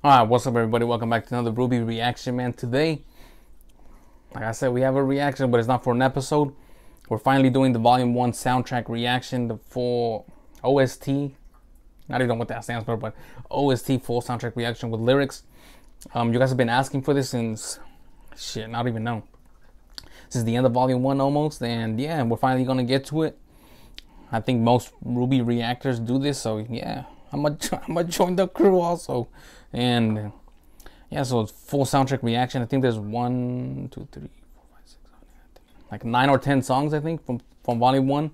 Alright, what's up everybody? Welcome back to another RWBY reaction, man. Today, like I said, we have a reaction, but it's not for an episode. We're finally doing the Volume 1 soundtrack reaction, the full OST. I don't even know what that stands for, but OST full soundtrack reaction with lyrics. You guys have been asking for this since, shit, I don't even know. Since the end of Volume 1 almost, and yeah, we're finally gonna get to it. I think most RWBY reactors do this, so yeah, I'm gonna join the crew also. And yeah, so it's full soundtrack reaction. I think there's 1, 2, 3, 4, 5, 6, 7, 8, like 9 or 10 songs, I think, from Volume 1.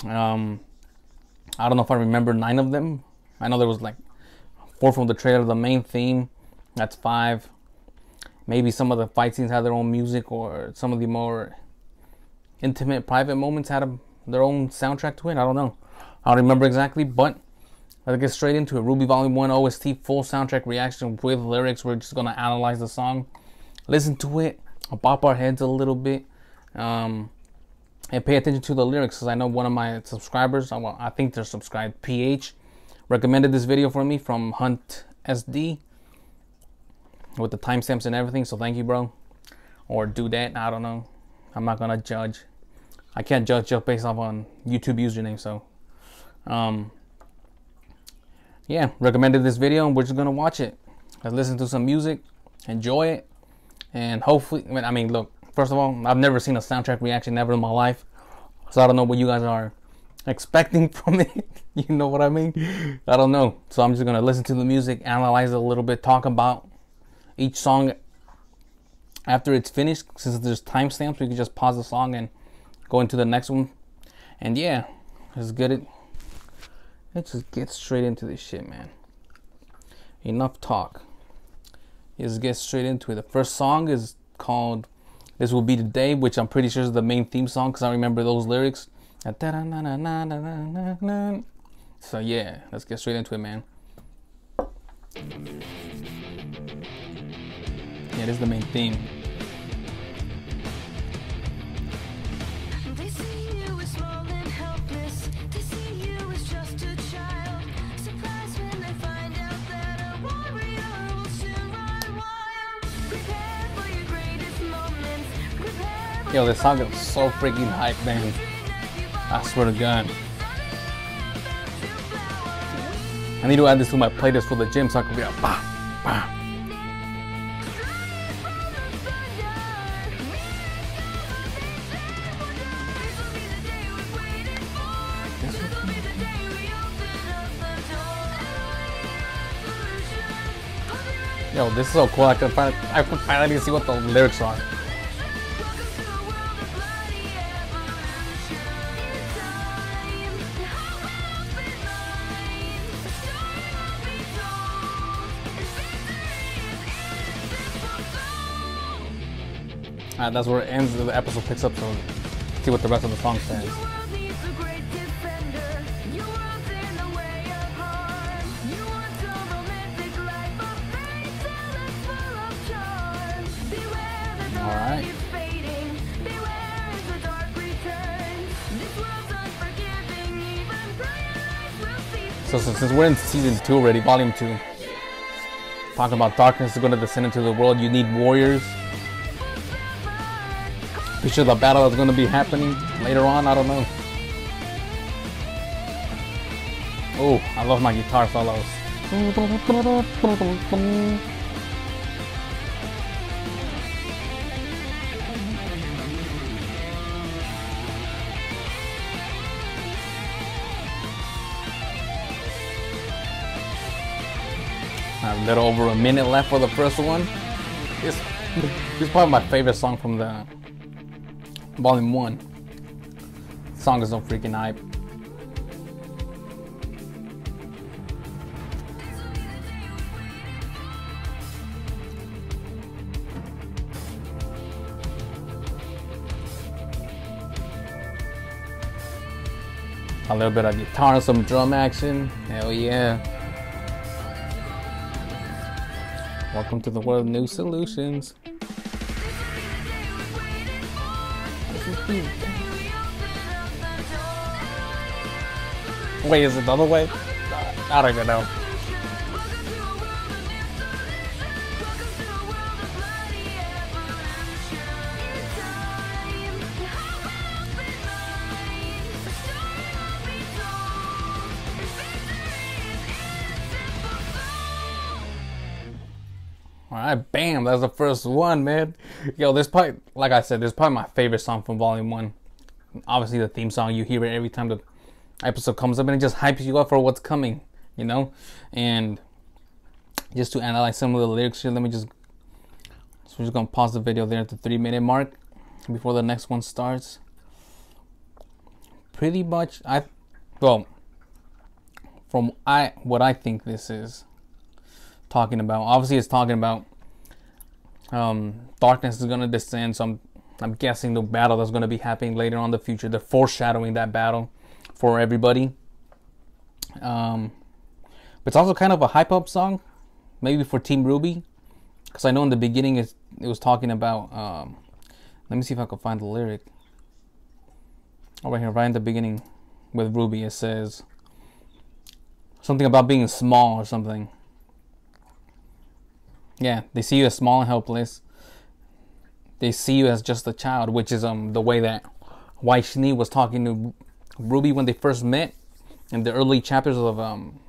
I don't know if I remember 9 of them. I know there was like 4 from the trailer, the main theme. That's 5. Maybe some of the fight scenes had their own music, or some of the more intimate, private moments had their own soundtrack to it. I don't know. I don't remember exactly, but let's get straight into it. RWBY Volume 1 OST full soundtrack reaction with lyrics. We're just gonna analyze the song, listen to it, bop our heads a little bit, and pay attention to the lyrics, because I know one of my subscribers, well, I think they're subscribed, PH, recommended this video for me from Hunt SD with the timestamps and everything. So thank you, bro. Or do that. I don't know. I'm not gonna judge. I can't judge just based off on YouTube username. So yeah, recommended this video and we're just gonna watch it. Let's listen to some music, enjoy it, and hopefully, I mean, look, first of all, I've never seen a soundtrack reaction ever in my life, so I don't know what you guys are expecting from it. You know what I mean? I don't know. So I'm just gonna listen to the music, analyze it a little bit, talk about each song after it's finished. Since there's timestamps, we can just pause the song and go into the next one. And yeah, let's just get straight into this shit, man. Enough talk. Let's get straight into it. The first song is called This Will Be the Day, which I'm pretty sure is the main theme song, because I remember those lyrics. So yeah, let's get straight into it, man. Yeah, this is the main theme. Yo, this song is so freaking hype, man. I swear to God. I need to add this to my playlist for the gym so I can be like, bah, bah. Yo, this is so cool. I can finally see what the lyrics are. That's where it ends. The episode picks up, so see what the rest of the song says. Alright. So since we're in season 2 already, volume 2, talking about darkness is going to descend into the world, you need warriors. Be sure the battle is going to be happening later on, I don't know. Oh, I love my guitar solos. I have a little over a minute left for the first one. This is probably my favorite song from the Volume 1. The song is so freaking hype. A little bit of guitar and some drum action. Hell yeah. Welcome to the world of new solutions. Wait, is it the other way? I don't even know. Alright, bam, that's the first one, man. Yo, this probably, like I said, this is probably my favorite song from Volume 1. Obviously, the theme song, you hear it every time the episode comes up, and it just hypes you up for what's coming, you know? And just to analyze some of the lyrics here, so we're just gonna pause the video there at the 3-minute mark before the next one starts. Pretty much, from what I think this is talking about, obviously it's talking about darkness is gonna descend, so I'm guessing the battle that's gonna be happening later on in the future. They're foreshadowing that battle for everybody. But it's also kind of a hype up song, maybe for Team RWBY, because I know in the beginning it was talking about let me see if I can find the lyric. Oh, right here, right in the beginning with RWBY, it says something about being small or something. Yeah, they see you as small and helpless. They see you as just a child, which is the way that White Schnee was talking to RWBY when they first met in the early chapters of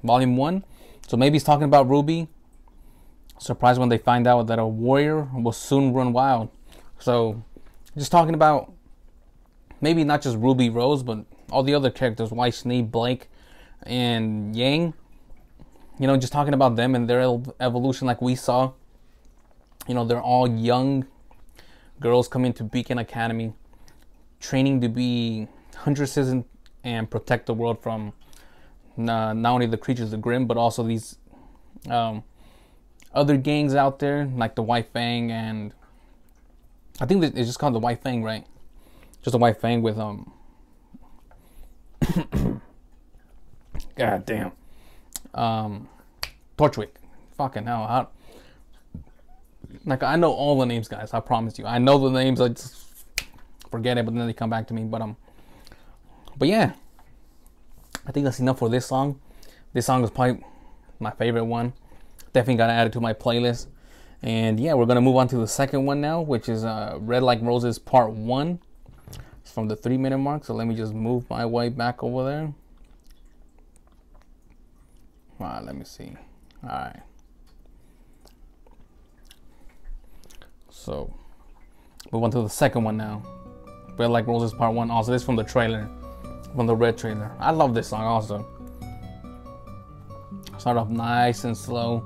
Volume 1. So maybe he's talking about RWBY. Surprised when they find out that a warrior will soon run wild. So just talking about maybe not just Ruby Rose, but all the other characters, White Schnee, Blake, and Yang. You know, just talking about them and their evolution like we saw. You know, they're all young girls coming to Beacon Academy, training to be huntresses and protect the world from not only the creatures of the Grimm, but also these other gangs out there, like the White Fang, and I think it's just called the White Fang, right? Just a White Fang with God damn. Torchwick. Fucking hell. Like, I know all the names, guys. I promise you. I know the names. I just forget it, but then they come back to me. But yeah. I think that's enough for this song. This song is probably my favorite one. Definitely got to add it to my playlist. And yeah, we're going to move on to the second one now, which is Red Like Roses Part 1. It's from the 3-minute mark. So let me just move my way back over there. Alright, let me see. Alright. So, move on to the second one now. Red Like Roses Part 1. Also, this is from the trailer. From the Red trailer. I love this song also. Start off nice and slow.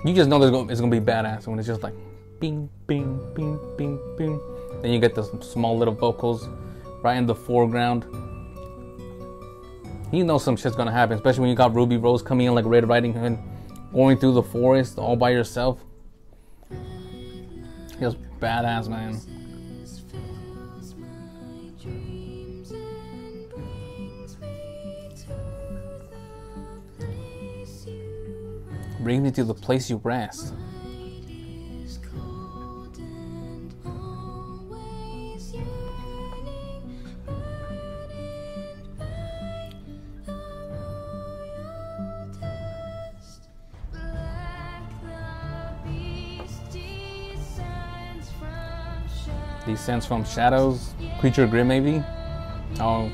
You just know it's gonna be badass when it's just like bing, bing, bing, bing, bing. Then you get the small little vocals right in the foreground. You know some shit's gonna happen, especially when you got Ruby Rose coming in like Red Riding Hood, going through the forest all by yourself. Just badass, man. Bring me to the place you rest. Descends from shadows. Creature Grimm, maybe? Oh.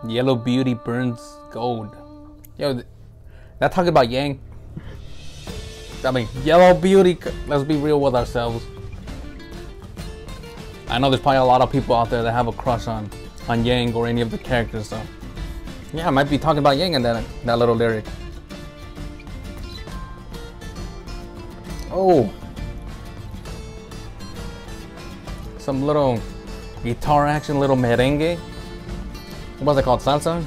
Yellow beauty burns gold. Yo, that talking about Yang. I mean, yellow beauty. Let's be real with ourselves. I know there's probably a lot of people out there that have a crush on Yang or any of the characters. So yeah, I might be talking about Yang in that little lyric. Oh, some little guitar action, little merengue. What's it called? Salsa?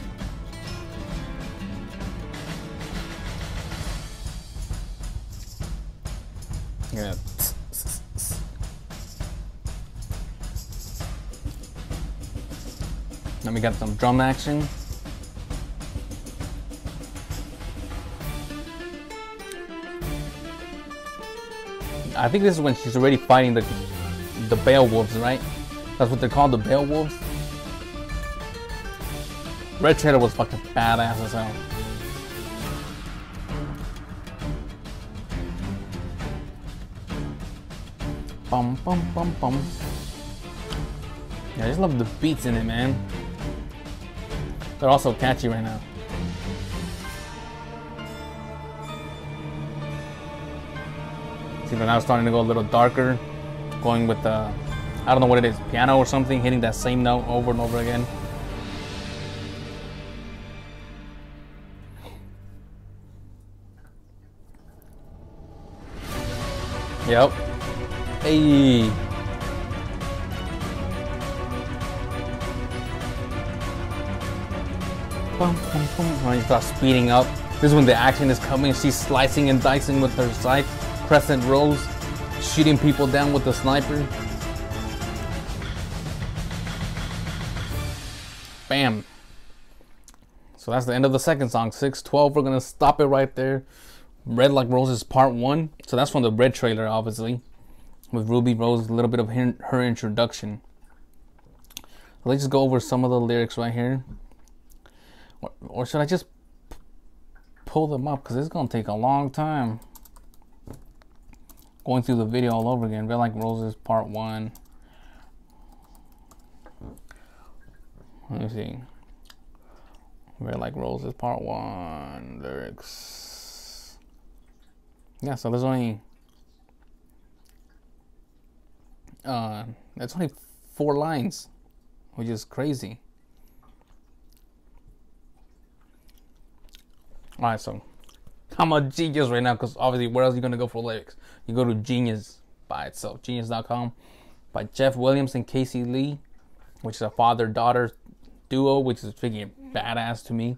Yeah. Then we got some drum action. I think this is when she's already fighting the Beowulfs, right? That's what they're called, the Beowulfs. Red trailer was fucking badass as hell. Bum bum bum bum. Yeah, I just love the beats in it, man. They're also catchy right now. See, now it's starting to go a little darker, going with the, I don't know what it is, piano or something, hitting that same note over and over again. Yep. Hey. When you start speeding up, this is when the action is coming. She's slicing and dicing with her scythe, crescent rolls, shooting people down with the sniper. Bam. So that's the end of the second song, 6:12. We're gonna stop it right there. Red Like Roses Part 1. So that's from the Red trailer, obviously, with Ruby Rose, a little bit of her introduction. Let's just go over some of the lyrics right here. Or should I just pull them up? Because it's going to take a long time going through the video all over again. Red Like Roses Part 1. Let me see. Red Like Roses Part 1. Lyrics. Yeah, so there's only... that's only 4 lines, which is crazy. Alright, so I'm a genius right now, because obviously where else are you going to go for lyrics? You go to Genius by itself, genius.com, by Jeff Williams and Casey Lee, which is a father-daughter duo, which is freaking badass to me.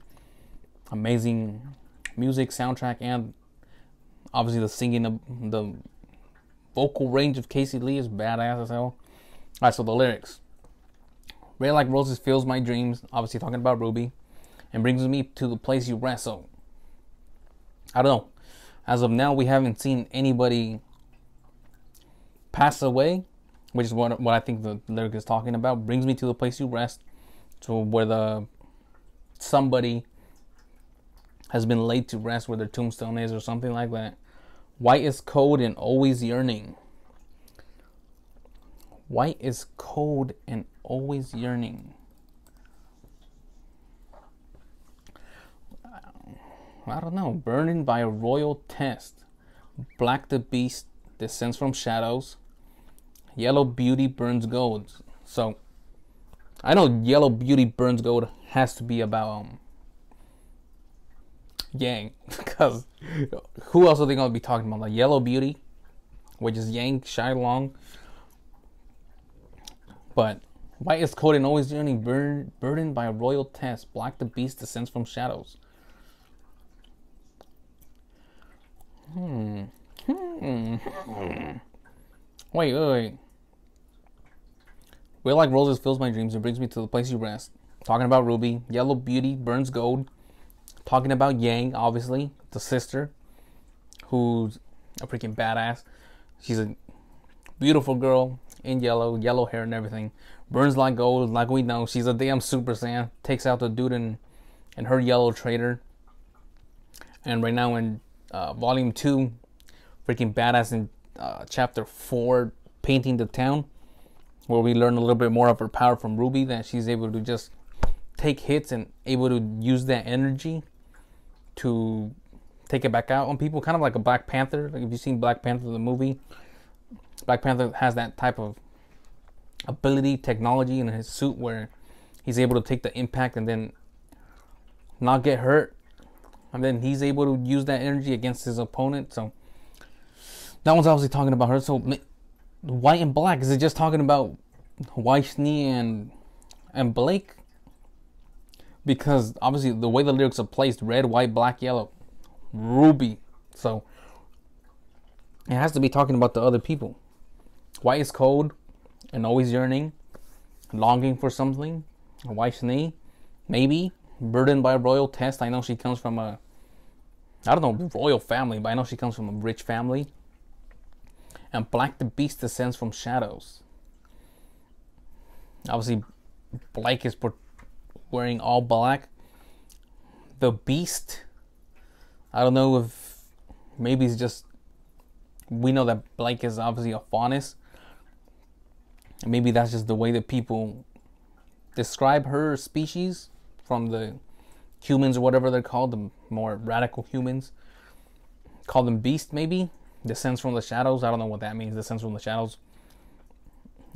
Amazing music, soundtrack, and obviously the singing, the vocal range of Casey Lee is badass as hell. Alright, so the lyrics. Red Like Roses fills my dreams, obviously talking about Ruby, and brings me to the place you rest. So I don't know. As of now, we haven't seen anybody pass away, which is what I think the lyric is talking about. Brings me to the place you rest, to where somebody has been laid to rest, where their tombstone is, or something like that. White is cold and always yearning. White is cold and always yearning. I don't know. Burdened by a royal test. Black the beast descends from shadows. Yellow beauty burns gold. So I know Yellow beauty burns gold has to be about Yang, because who else are they gonna be talking about? Like Yellow Beauty, which is Yang Shilong. But white is cold and always yearning, burdened by a royal test. Black the beast descends from shadows. Wait. Red Like Roses fills my dreams and brings me to the place you rest. Talking about Ruby. Yellow Beauty burns gold. Talking about Yang, obviously, the sister, who's a freaking badass. She's a beautiful girl in yellow hair and everything. Burns like gold, like we know. She's a damn Super Saiyan. Takes out the dude in her yellow trader. And right now in Volume 2, freaking badass in Chapter 4, Painting the Town, where we learn a little bit more of her power from Ruby, that she's able to just take hits and able to use that energy to take it back out on people, kind of like a Black Panther. Like if you've seen Black Panther the movie, Black Panther has that type of ability, technology in his suit where he's able to take the impact and then not get hurt, and then he's able to use that energy against his opponent. So that one's obviously talking about her. So white and black, is it just talking about Weishney and Blake? Because obviously the way the lyrics are placed, red, white, black, yellow, Ruby. So it has to be talking about the other people. White is cold and always yearning, longing for something. Weishney, maybe burdened by a royal test. I know she comes from a, I don't know, royal family, but I know she comes from a rich family. And black the beast descends from shadows. Obviously, Blake is wearing all black. The beast, I don't know if maybe it's just, we know that Blake is obviously a faunus. Maybe that's just the way that people describe her species, from the humans or whatever they're called, the more radical humans. Call them beast maybe. Descends from the shadows. I don't know what that means. Descends from the shadows.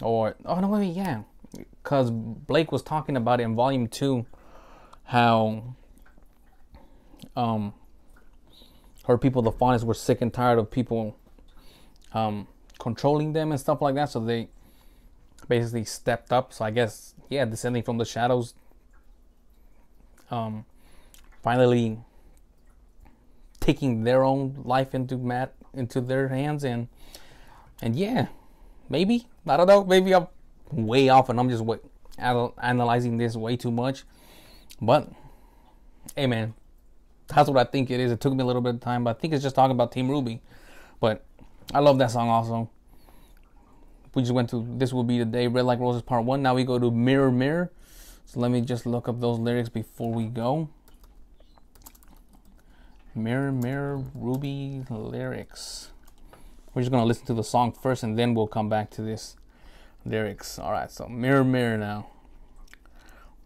Or, oh no, wait, yeah. Because Blake was talking about it in volume 2. How her people, the Faunus, were sick and tired of people controlling them and stuff like that. So they basically stepped up. So I guess, yeah, descending from the shadows. Finally taking their own life into their hands, and yeah, maybe, I don't know, maybe I'm way off and I'm just analyzing this way too much, but hey man, that's what I think it is. It took me a little bit of time, but I think it's just talking about Team RWBY. But I love that song also. We just went to This Will Be the Day, Red Like Roses Part 1. Now we go to Mirror Mirror. So let me just look up those lyrics before we go. Mirror Mirror RWBY lyrics. We're just gonna listen to the song first and then we'll come back to this lyrics. Alright, so Mirror Mirror now.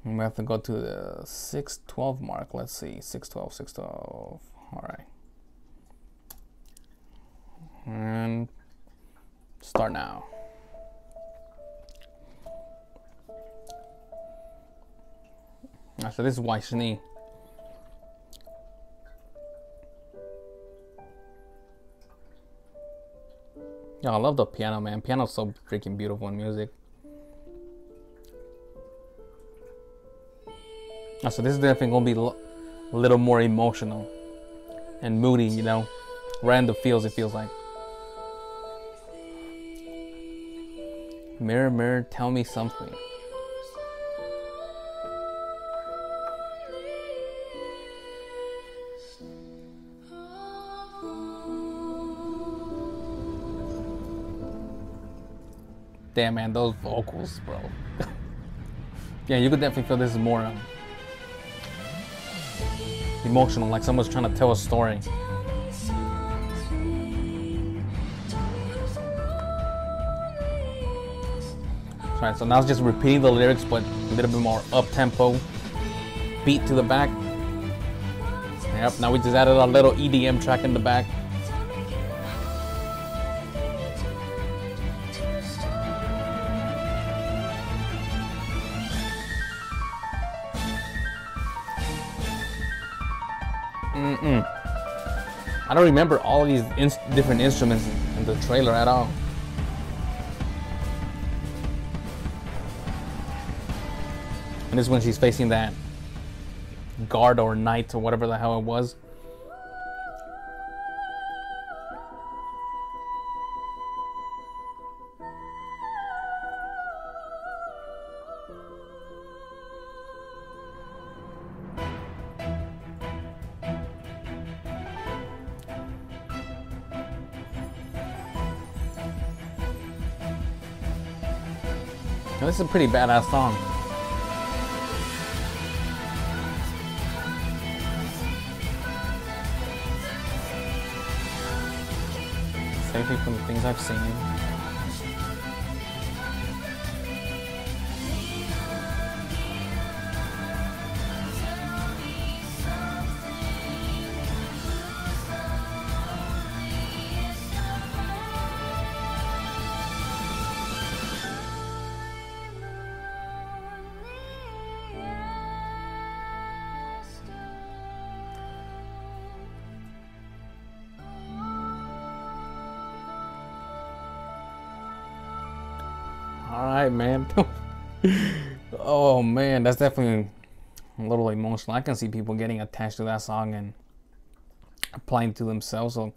We have to go to the 6:12 mark. Let's see. 6:12, 6:12. Alright. And start now. So this is White Shani. Yeah, I love the piano, man. Piano's so freaking beautiful in music. So this is definitely gonna be a little more emotional and moody, you know, right in the feels. It feels like. Mirror, mirror, tell me something. Damn, man, those vocals, bro. Yeah, you could definitely feel this is more emotional, like someone's trying to tell a story. Alright, so now it's just repeating the lyrics, but a little bit more up-tempo beat to the back. Yep, now we just added a little EDM track in the back. I don't remember all these different instruments in the trailer at all. And this is when she's facing that guard or knight or whatever the hell it was. Now, this is a pretty badass song. Save me from the things I've seen. Alright, man. Oh man, that's definitely a little emotional. I can see people getting attached to that song and applying to themselves. So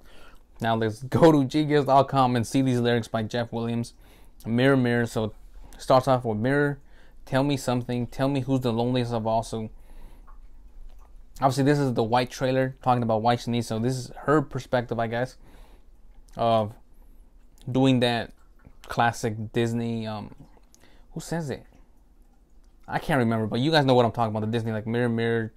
now let's go to ggiz.com and see these lyrics by Jeff Williams. Mirror, mirror. So it starts off with mirror, tell me something, tell me who's the loneliest of all. So obviously this is the White trailer talking about White Shani. So this is her perspective, I guess, of doing that classic Disney, who says it? I can't remember, but you guys know what I'm talking about. The Disney, like, mirror, mirror,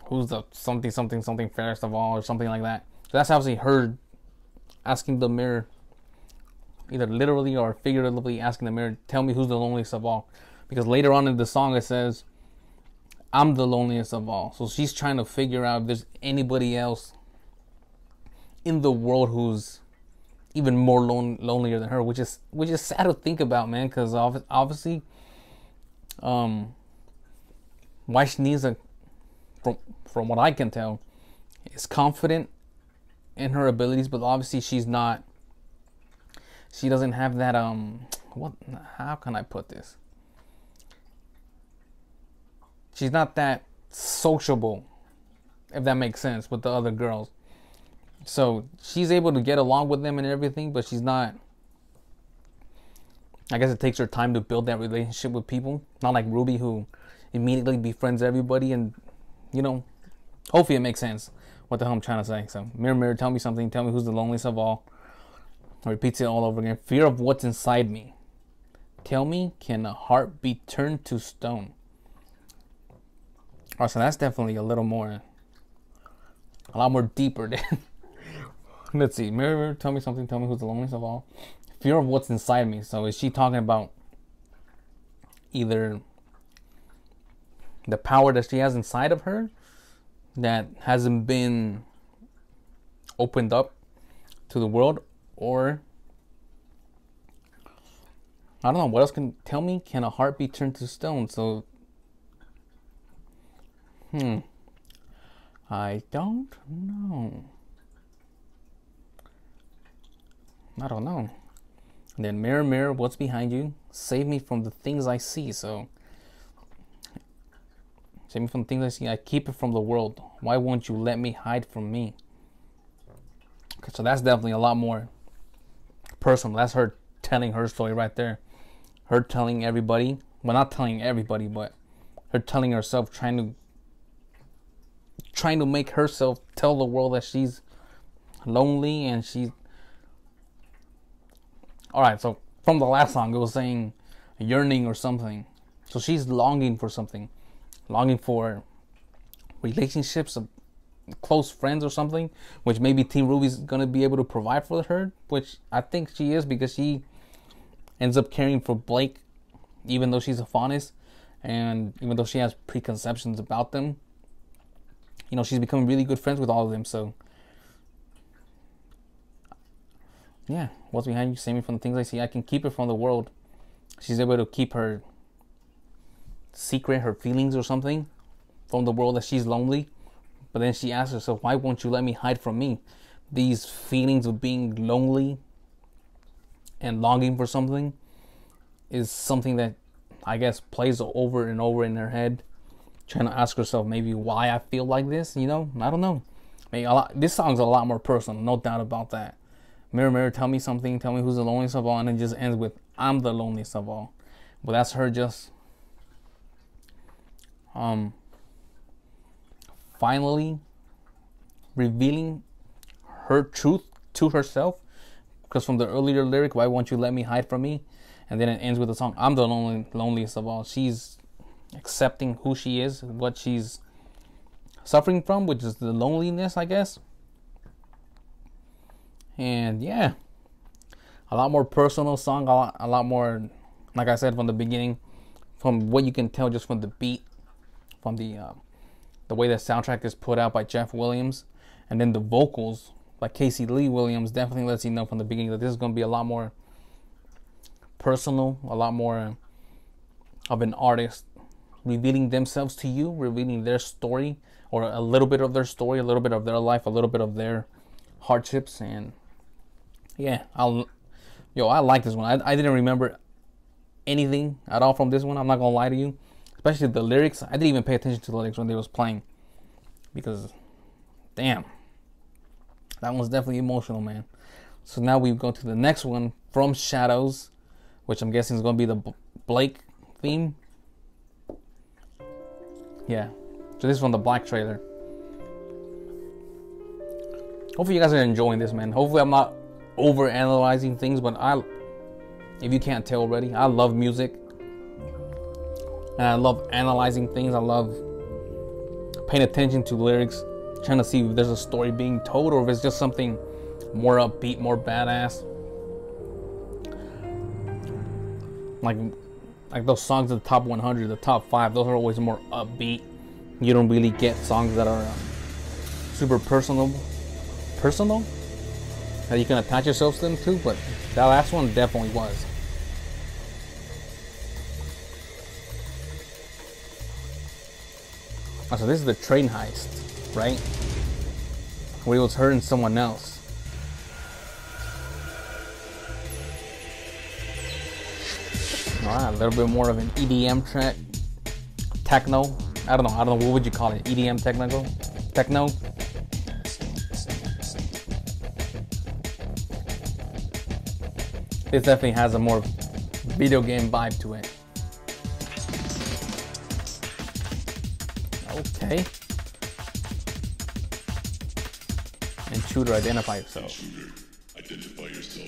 who's the something, something, something fairest of all, or something like that. So that's obviously her asking the mirror, either literally or figuratively asking the mirror, tell me who's the loneliest of all. Because later on in the song it says, I'm the loneliest of all. So she's trying to figure out if there's anybody else in the world who's even more lonelier than her, which is sad to think about, man. Because obviously, why she needs from what I can tell, is confident in her abilities, but obviously she doesn't have that how can I put this? She's not that sociable, if that makes sense, with the other girls. So she's able to get along with them and everything, but she's not. I guess it takes her time to build that relationship with people. Not like RWBY, who immediately befriends everybody, and hopefully it makes sense what the hell I'm trying to say. So, mirror, mirror, tell me something. Tell me who's the loneliest of all. Repeats it all over again. Fear of what's inside me. Tell me, can a heart be turned to stone? Alright, so that's definitely a lot more deeper than. Let's see. Mirror, mirror, tell me something. Tell me who's the loneliest of all. Fear of what's inside me. So is she talking about either the power that she has inside of her that hasn't been opened up to the world, or I don't know, what else can tell me? Can a heart be turned to stone? So I don't know. And then mirror, mirror, what's behind you? Save me from the things I see. So save me from the things I see. I keep it from the world. Why won't you let me hide from me? Okay, so that's definitely a lot more personal. That's her telling her story right there. Her telling everybody. Well, not telling everybody, but her telling herself, trying to make herself tell the world that she's lonely, and she's. Alright, so from the last song, it was saying yearning or something. So she's longing for something. Longing for relationships, of close friends or something, which maybe Team RWBY's going to be able to provide for her, which I think she is, because she ends up caring for Blake, even though she's a faunus, and even though she has preconceptions about them. She's becoming really good friends with all of them, so yeah, what's behind you? Save me from the things I see. I can keep it from the world. She's able to keep her secret, her feelings or something, from the world, that she's lonely. But then she asks herself, why won't you let me hide from me? These feelings of being lonely and longing for something is something that I guess plays over and over in her head, trying to ask herself maybe why I feel like this. I don't know. Maybe this song's a lot more personal, no doubt about that. Mirror, mirror, tell me something. Tell me who's the loneliest of all. And it just ends with, I'm the loneliest of all. But that's her just finally revealing her truth to herself. Because from the earlier lyric, why won't you let me hide from me? And then it ends with the song, I'm the loneliest of all. She's accepting who she is, what she's suffering from, which is the loneliness, I guess. And yeah, a lot more personal song, a lot more, like I said from the beginning, from what you can tell just from the beat, from the way the soundtrack is put out by Jeff Williams, and then the vocals by Casey Lee Williams definitely lets you know from the beginning that this is going to be a lot more personal, a lot more of an artist revealing themselves to you, revealing their story, or a little bit of their story, a little bit of their life, a little bit of their hardships. And yeah, I like this one. I didn't remember anything at all from this one. I'm not gonna lie to you, especially the lyrics. I didn't even pay attention to the lyrics when they was playing, because damn, that one's definitely emotional, man. So now we go to the next one, From Shadows, which I'm guessing is gonna be the Blake theme. Yeah, so this is from the Black trailer. Hopefully you guys are enjoying this, man. Hopefully I'm not over analyzing things, but if you can't tell already, I love music and I love analyzing things. I love paying attention to lyrics, trying to see if there's a story being told, or if it's just something more upbeat, more badass, like those songs of the top 100, the top 5. Those are always more upbeat. You don't really get songs that are super personal. that you can attach yourself to them too, but that last one definitely was. Oh, so this is the train heist, right? Where he was hurting someone else. Alright, a little bit more of an EDM track. Techno. I don't know, what would you call it? EDM techno? Techno? This definitely has a more video game vibe to it. Okay. Intruder, identify yourself. Intruder, identify yourself.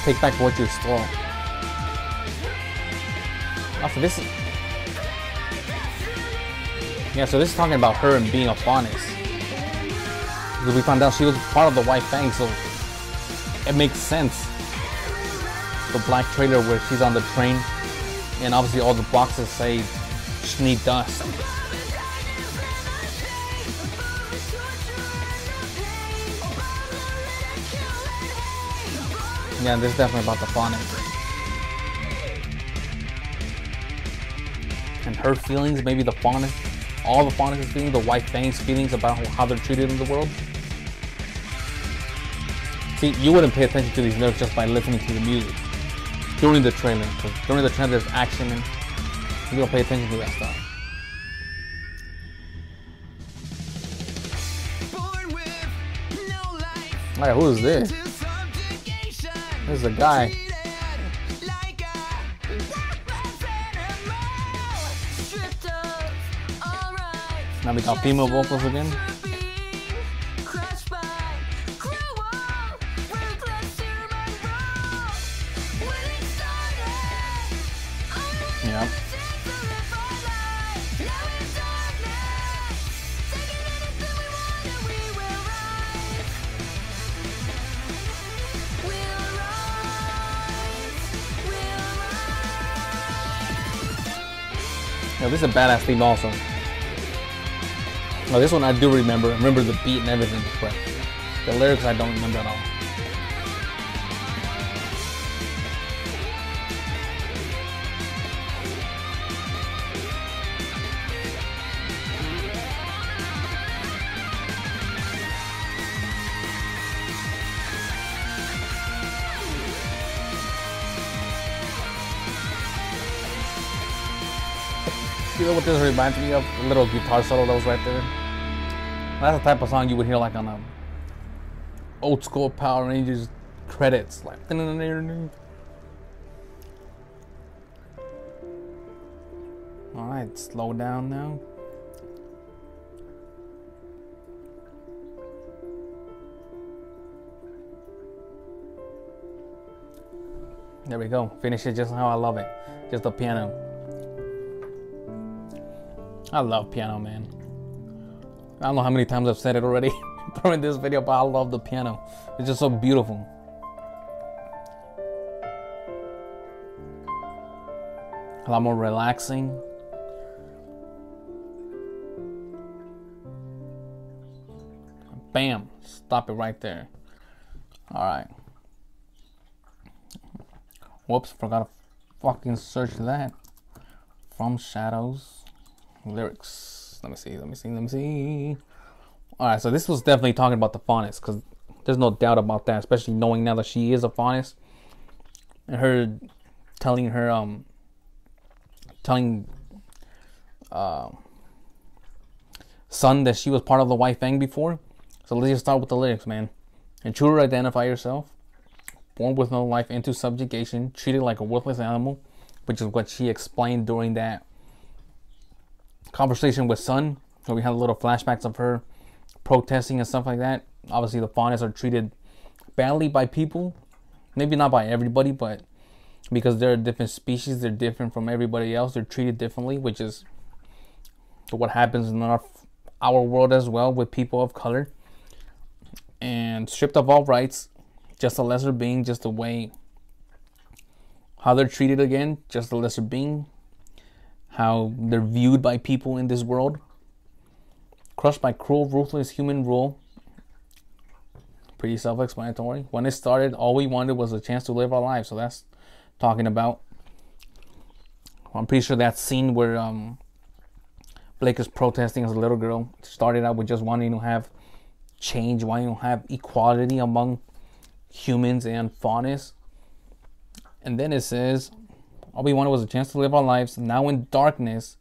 Take back what you stole. Oh, so this is... Yeah, so this is talking about her and being a fauness. Because we found out she was part of the White Fang, so it makes sense. The black trailer where she's on the train, and obviously all the boxes say Sneak Dust. Yeah, this is definitely about the fauness. And her feelings, maybe the fauness, all the fauness' feelings, the White Fang's feelings about how they're treated in the world. See, you wouldn't pay attention to these lyrics just by listening to the music during the trailer. Because during the trailer there's action and you don't pay attention to that stuff. Alright, who is this? This is a guy. Now we got female vocals again. Yep. Yeah, this is a badass theme also. Oh, this one I do remember. I remember the beat and everything, but the lyrics I don't remember at all. You know what this reminds me of? A little guitar solo that was right there. That's the type of song you would hear like on a old school Power Rangers credits, like. All right, slow down now. There we go. Finish it just how I love it. Just the piano. I love piano, man. I don't know how many times I've said it already during this video, but I love the piano. It's just so beautiful. A lot more relaxing. Bam! Stop it right there. Alright. Whoops, forgot to fucking search that. From Shadows. Lyrics. Let me see. Alright, so this was definitely talking about the fauness, because there's no doubt about that, especially knowing now that she is a fauness. And her telling Sun that she was part of the White Fang before. So let's just start with the lyrics, man. Intruder, identify yourself. Born with no life, into subjugation, treated like a worthless animal, which is what she explained during that conversation with Sun. So we had a little flashbacks of her protesting and stuff like that. Obviously the fauness are treated badly by people. Maybe not by everybody, but because they're a different species, they're different from everybody else. They're treated differently, which is what happens in our world as well with people of color, and stripped of all rights, just a lesser being, just the way how they're treated again, just a lesser being, how they're viewed by people in this world, crushed by cruel, ruthless human rule. Pretty self-explanatory. When it started, all we wanted was a chance to live our lives. So that's talking about, I'm pretty sure that scene where Blake is protesting as a little girl started out with just wanting to have change, wanting to have equality among humans and faunus. And then it says, all we wanted was a chance to live our lives. Now in darkness,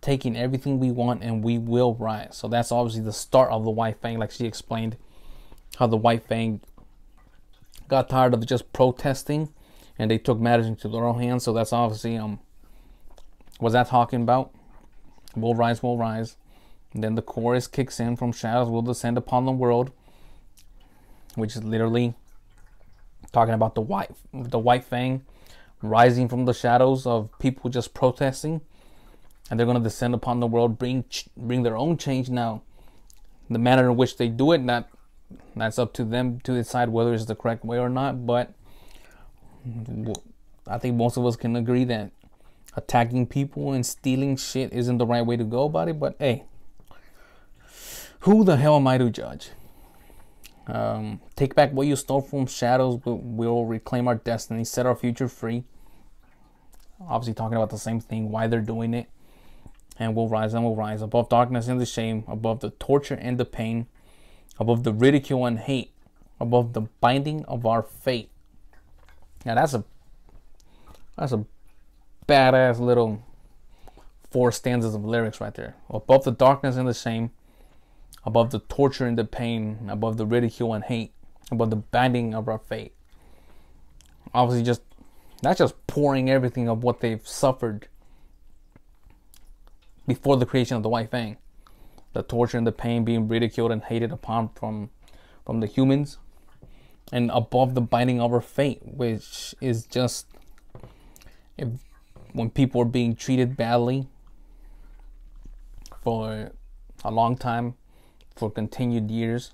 taking everything we want, and we will rise. So that's obviously the start of the White Fang, like she explained, how the White Fang got tired of just protesting, and they took matters into their own hands. So that's obviously what's that talking about? We'll rise, we'll rise. And then the chorus kicks in, from shadows will descend upon the world, which is literally talking about the White Fang rising from the shadows of people just protesting, and they're going to descend upon the world, bring their own change. Now, the manner in which they do it, that's up to them to decide whether it's the correct way or not. But I think most of us can agree that attacking people and stealing shit isn't the right way to go about it. But hey, who the hell am I to judge? Take back what you stole from shadows. We'll reclaim our destiny, set our future free. Obviously talking about the same thing, why they're doing it. And we'll rise and we'll rise above darkness and the shame, above the torture and the pain, above the ridicule and hate, above the binding of our fate. Now that's a badass little 4 stanzas of lyrics right there. Above the darkness and the shame, above the torture and the pain, above the ridicule and hate, above the binding of our fate. Obviously that's just pouring everything of what they've suffered before the creation of the White Fang. The torture and the pain, being ridiculed and hated upon from the humans, and above the binding of our fate, which is just when people are being treated badly for a long time, for continued years,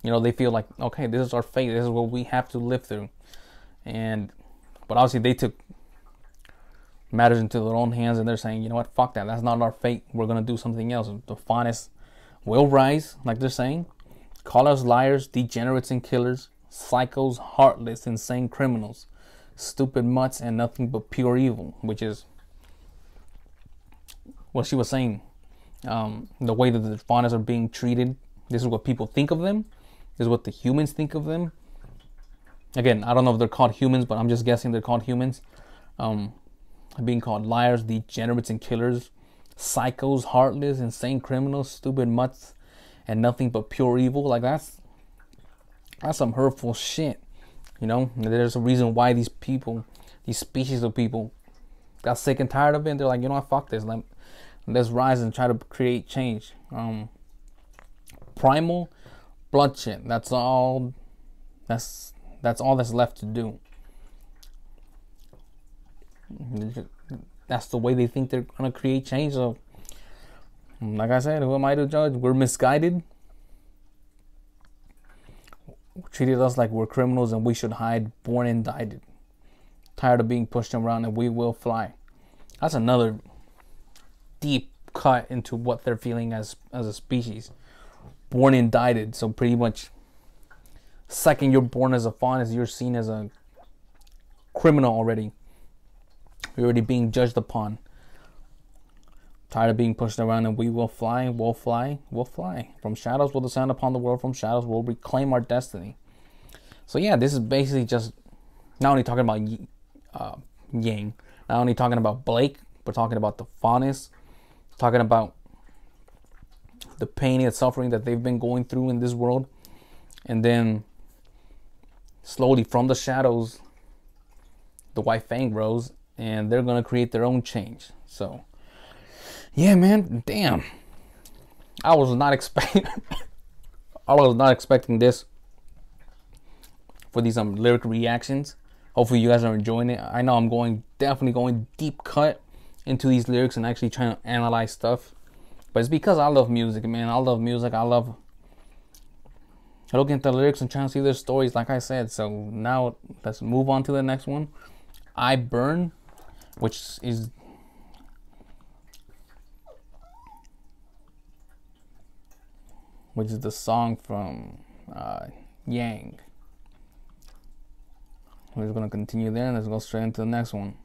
they feel like, okay, this is our fate, this is what we have to live through. But obviously they took matters into their own hands, and they're saying, you know what, fuck that, that's not our fate, we're gonna do something else. The faunus will rise, like they're saying, call us liars, degenerates and killers, psychos, heartless, insane criminals, stupid mutts, and nothing but pure evil, which is what she was saying. The way that the faunus are being treated, this is what people think of them, this is what the humans think of them. Again, I don't know if they're called humans, but I'm just guessing they're called humans. Being called liars, degenerates and killers, psychos, heartless, insane criminals, stupid mutts, and nothing but pure evil. Like that's some hurtful shit. There's a reason why these people, these species of people, got sick and tired of it. And they're like, you know what, fuck this. Let's rise and try to create change. Primal bloodshed. That's all that's left to do. That's the way they think they're gonna create change. So, like I said, who am I to judge? We're misguided. Treated us like we're criminals and we should hide, born indicted. Tired of being pushed around, and we will fly. That's another deep cut into what they're feeling as a species. Born indicted. So pretty much, second you're born as a faunus, you're seen as a criminal already. You're already being judged upon. Tired of being pushed around, and we will fly, we'll fly, we'll fly. From shadows we'll descend upon the world, from shadows we'll reclaim our destiny. So yeah, this is basically just not only talking about Yang, not only talking about Blake, but talking about the faunus, talking about the pain and suffering that they've been going through in this world. And then slowly from the shadows, the White Fang rose, and they're going to create their own change. So yeah, man, damn. I was not expecting this for these lyric reactions. Hopefully you guys are enjoying it. I know I'm definitely going deep cut into these lyrics and actually trying to analyze stuff But it's because I love music, man. I love music. I love looking at the lyrics and trying to see their stories, like I said. So now let's move on to the next one. I Burn, which is the song from Yang. We're just gonna continue there and let's go straight into the next one.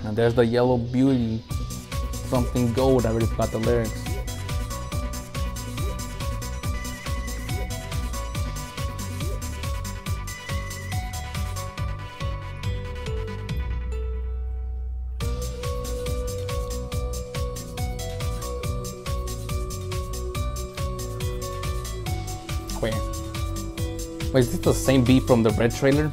And there's the Yellow Beauty, something gold. I already forgot the lyrics. Wait, is this the same beat from the Red trailer?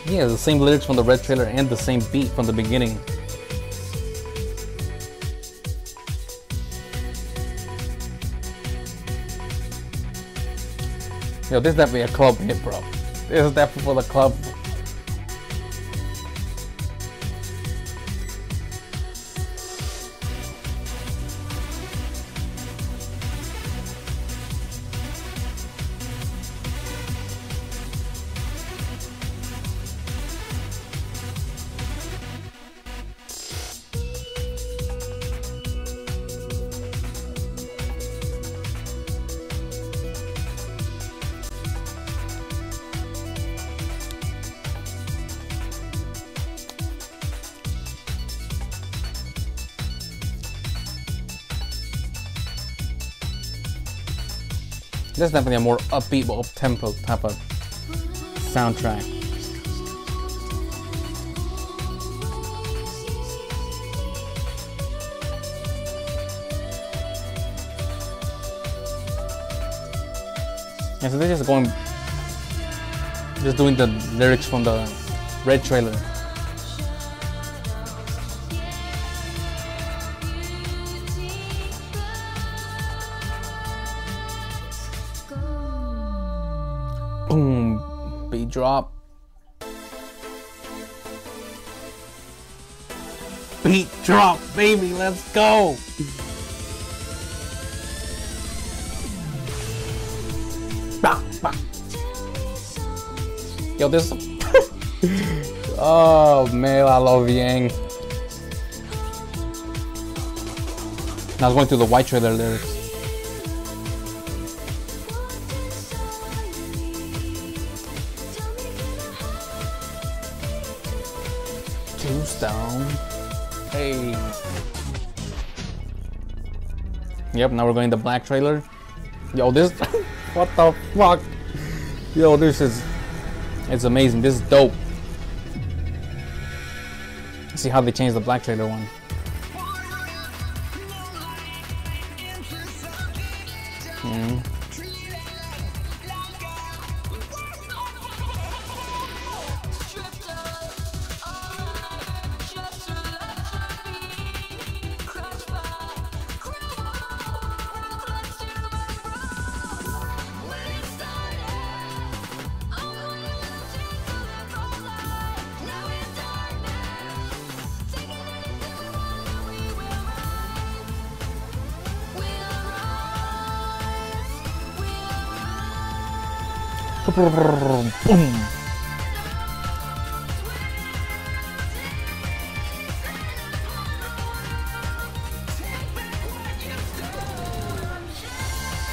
Yeah, the same lyrics from the Red trailer and the same beat from the beginning. Yo, this is definitely a club hit, bro. This is definitely for the club. This is definitely a more upbeat, but up-tempo type of soundtrack. Yeah, so they're just doing the lyrics from the Red trailer. Boom, beat drop. Beat drop, baby, let's go. Yo, this. Oh man, I love Yang. Now I was going through the White trailer lyrics. Tombstone. Hey. Yep, now we're going to Black trailer. Yo, this. What the fuck? Yo, this is. It's amazing. This is dope. See how they changed the Black trailer one. Boom.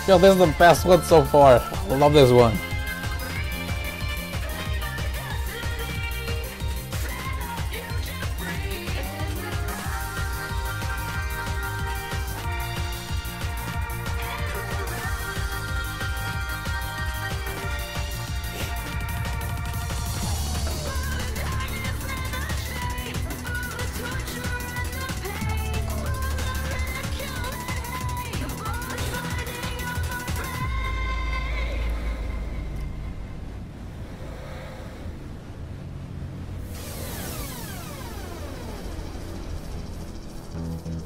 Yo, this is the best one so far. I love this one.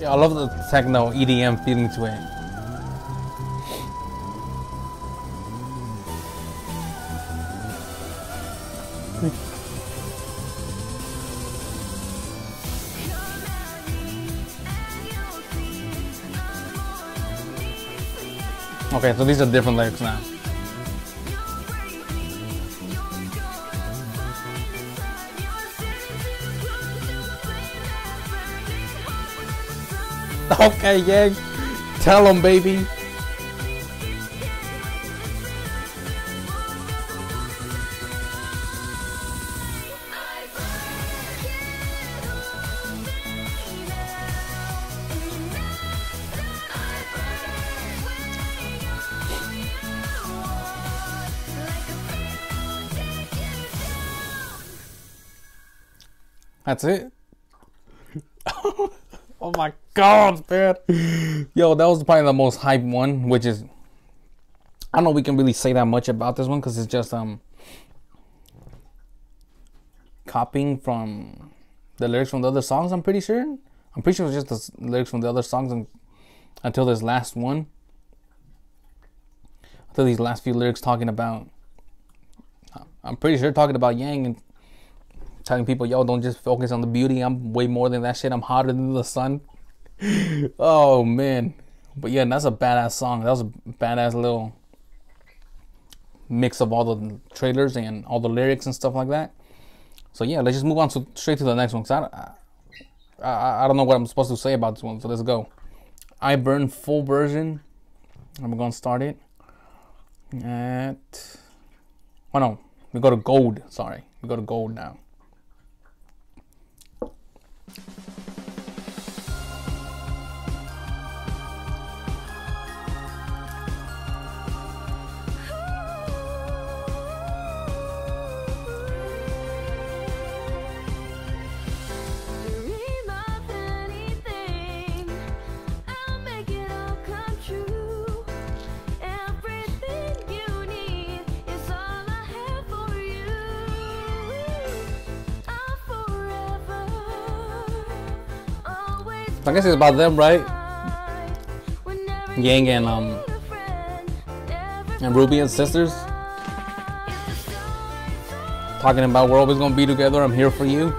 Yeah, I love the techno EDM feeling to it. Okay, so these are different lyrics now. Okay, yeah. Tell them, baby. That's it. Oh my god, man. Yo, that was probably the most hyped one, which is, I don't know if we can really say that much about this one because it's just copying from the lyrics from the other songs, I'm pretty sure. I'm pretty sure it's just the lyrics from the other songs until this last one. Until these last few lyrics talking about, I'm pretty sure talking about Yang and telling people, yo, don't just focus on the beauty. I'm way more than that shit. I'm hotter than the sun. Oh, man. But yeah, that's a badass song. That was a badass little mix of all the trailers and all the lyrics and stuff like that. So yeah, let's just move on straight to the next one. Cause I don't know what I'm supposed to say about this one. So let's go. I Burn full version. I'm going to start it at... Oh, no. We go to gold. Sorry. We go to gold now. I guess it's about them, right? Yang and RWBY and sisters talking about we're always gonna be together. I'm here for you.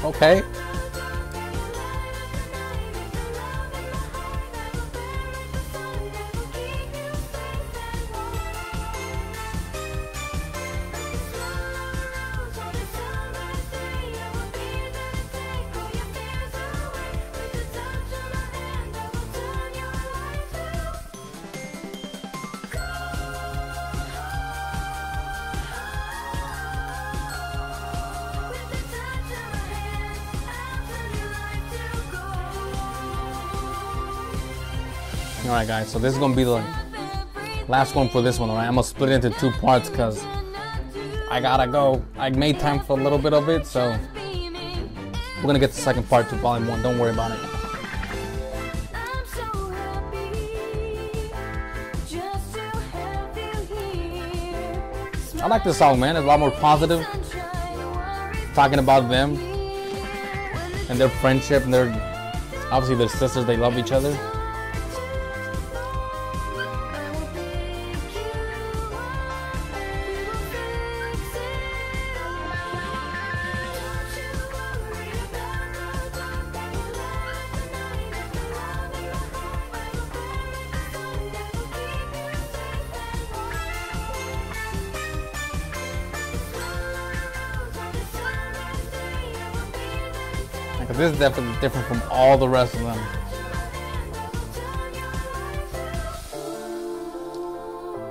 Okay. Alright guys, so this is gonna be the last one for this one, alright? I'm gonna split it into two parts because I gotta go. I made time for a little bit of it, so we're gonna get the second part to volume 1. Don't worry about it. I like this song, man. It's a lot more positive. Talking about them and their friendship, and obviously they're sisters, they love each other. This is definitely different from all the rest of them.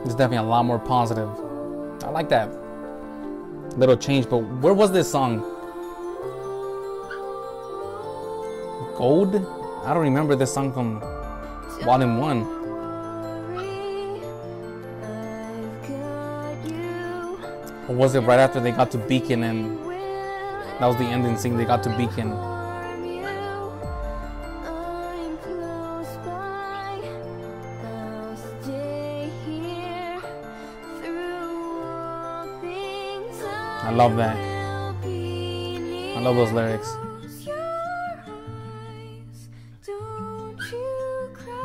It's definitely a lot more positive. I like that little change, but where was this song? Gold? I don't remember this song from Volume 1. Or was it right after they got to Beacon and that was the ending scene, they got to Beacon? I love that. I love those lyrics.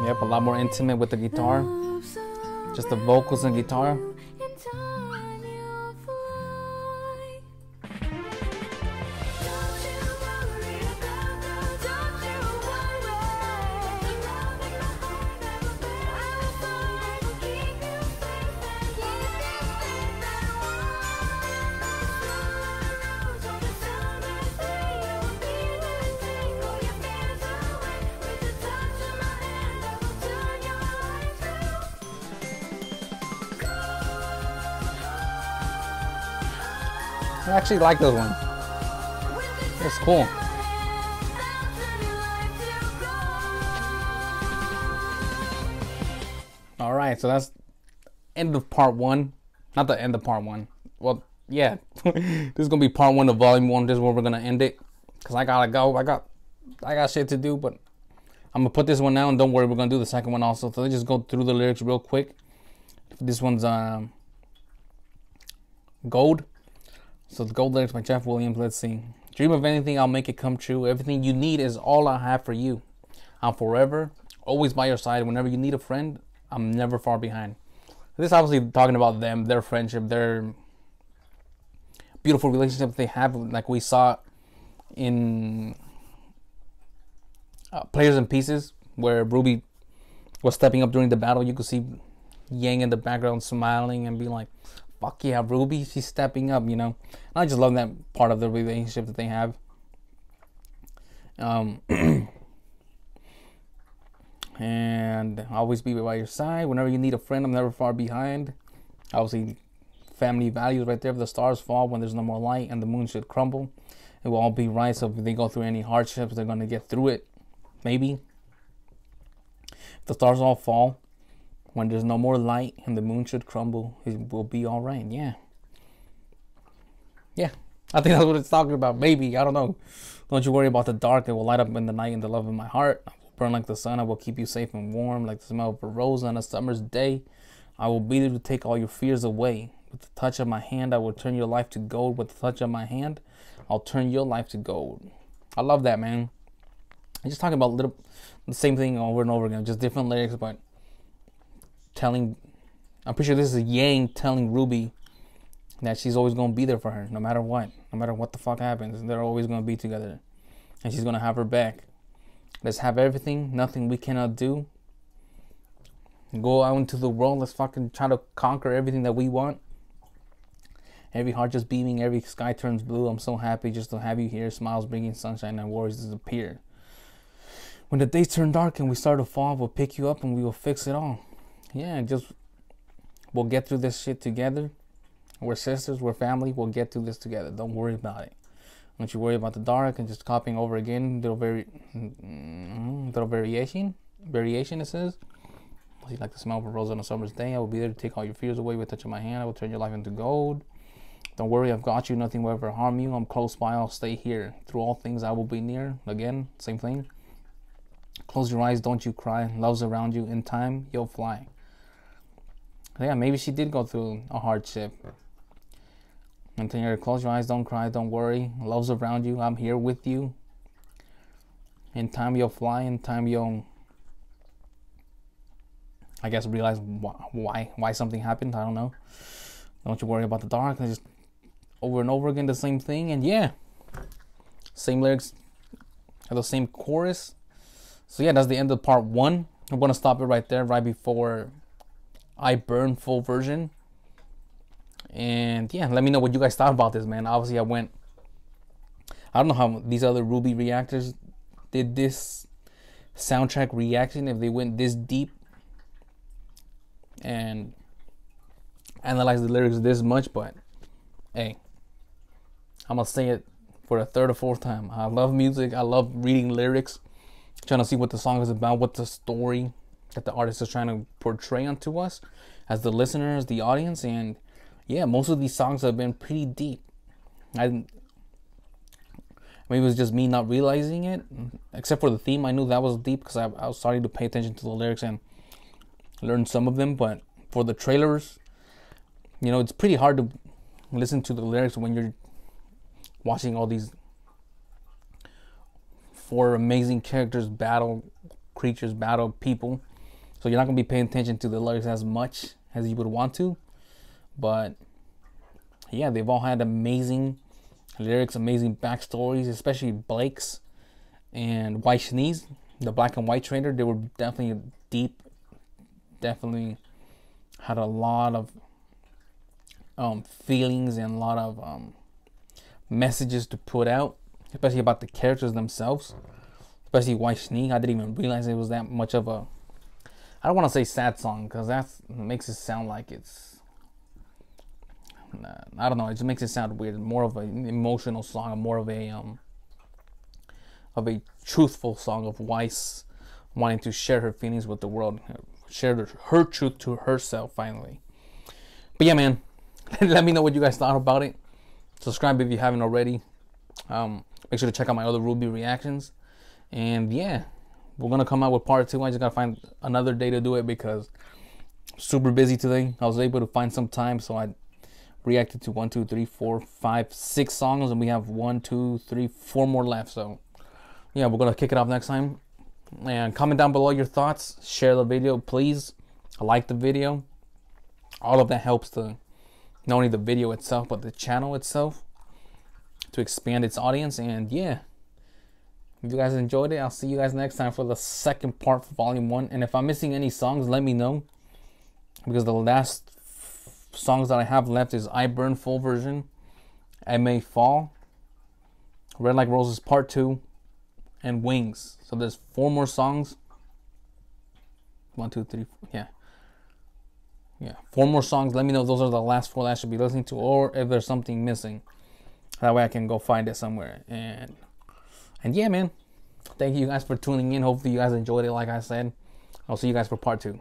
Yep, a lot more intimate with the guitar. Just the vocals and guitar. I actually like this one. It's cool. Alright, so that's end of part one. Not the end of part one. Well, yeah. This is gonna be part one of volume one. This is where we're gonna end it. Cause I gotta go. I got shit to do, but I'm gonna put this one down. Don't worry, we're gonna do the second one also. So let's just go through the lyrics real quick. This one's Gold. So the Gold lyrics by Jeff Williams. Let's see. Dream of anything, I'll make it come true. Everything you need is all I have for you. I'm forever, always by your side. Whenever you need a friend, I'm never far behind. This is obviously talking about them, their friendship, their beautiful relationship they have, like we saw in Players and Pieces, where RWBY was stepping up during the battle. You could see Yang in the background smiling and be like, fuck yeah, RWBY, she's stepping up, you know. And I just love that part of the relationship that they have. And always be by your side. Whenever you need a friend, I'm never far behind. Obviously, family values right there. If the stars fall when there's no more light and the moon should crumble, it will all be right. So if they go through any hardships, they're going to get through it. Maybe. If the stars all fall when there's no more light and the moon should crumble, it will be all right. Yeah. Yeah. I think that's what it's talking about. Maybe. I don't know. Don't you worry about the dark. It will light up in the night and the love of my heart. I will burn like the sun. I will keep you safe and warm like the smell of a rose on a summer's day. I will be there to take all your fears away. With the touch of my hand, I will turn your life to gold. With the touch of my hand, I'll turn your life to gold. I love that, man. I'm just talking about the same thing over and over again. Just different lyrics, but telling, I'm pretty sure this is Yang telling RWBY that she's always going to be there for her, no matter what the fuck happens. They're always going to be together, and she's going to have her back. Let's have everything, nothing we cannot do. Go out into the world, let's fucking try to conquer everything that we want. Every heart just beaming, every sky turns blue. I'm so happy just to have you here. Smiles bringing sunshine and worries disappear. When the days turn dark and we start to fall, we'll pick you up and we will fix it all. Yeah, we'll get through this shit together. We're sisters, we're family, we'll get through this together. Don't worry about it. Don't you worry about the dark and just copying over again. Little variation it says. See, like the smell of a rose on a summer's day. I will be there to take all your fears away with a touch of my hand. I will turn your life into gold. Don't worry, I've got you. Nothing will ever harm you. I'm close by. I'll stay here. Through all things, I will be near. Again, same thing. Close your eyes. Don't you cry. Love's around you. In time, you'll fly. Yeah, maybe she did go through a hardship. And then you close your eyes. Don't cry. Don't worry. Love's around you. I'm here with you. In time, you'll fly. In time, you'll, I guess, realize why something happened. I don't know. Don't you worry about the dark. Just over and over again the same thing. And yeah, same lyrics, the same chorus. So yeah, that's the end of part one. I'm gonna stop it right there, right before I Burn full version. And yeah, let me know what you guys thought about this, man. Obviously, I don't know how these other RWBY reactors did this soundtrack reaction, if they went this deep and analyze the lyrics this much, but hey, I'm gonna say it for the third or fourth time. I love music. I love reading lyrics, trying to see what the song is about, what the story that the artist is trying to portray onto us as the listeners, the audience. And yeah, most of these songs have been pretty deep. Maybe it was just me not realizing it, except for the theme. I knew that was deep because I was starting to pay attention to the lyrics and learn some of them. But for the trailers, you know, it's pretty hard to listen to the lyrics when you're watching all these 4 amazing characters battle creatures, battle people. So you're not gonna be paying attention to the lyrics as much as you would want to. But yeah, they've all had amazing lyrics, amazing backstories, especially Blake's and White Sneeze, the black and white trader. They were definitely deep, definitely had a lot of feelings and a lot of messages to put out, especially about the characters themselves, especially White Sneeze. I didn't even realize it was that much of a, I don't want to say sad song, because that makes it sound like it's, I don't know, it just makes it sound weird. More of an emotional song, more of a truthful song of Weiss wanting to share her feelings with the world, share her truth to herself finally. But yeah, man, let me know what you guys thought about it. Subscribe if you haven't already. Make sure to check out my other RWBY reactions. And yeah, we're gonna come out with part 2. I just gotta find another day to do it because I'm super busy today. I was able to find some time, so I reacted to 1, 2, 3, 4, 5, 6 songs, and we have 1, 2, 3, 4 more left. So yeah, we're gonna kick it off next time. And comment down below your thoughts. Share the video, please. Like the video. All of that helps to not only the video itself but the channel itself to expand its audience. And yeah, if you guys enjoyed it, I'll see you guys next time for the second part for volume 1. And if I'm missing any songs, let me know, because the last songs that I have left is I Burn full version, I May Fall, Red Like Roses part 2, and Wings. So there's 4 more songs. 1, 2, 3, 4, yeah, 4 more songs. Let me know if those are the last 4 that I should be listening to, or if there's something missing. That way I can go find it somewhere. And yeah, man, thank you guys for tuning in. Hopefully you guys enjoyed it. Like I said, I'll see you guys for part 2.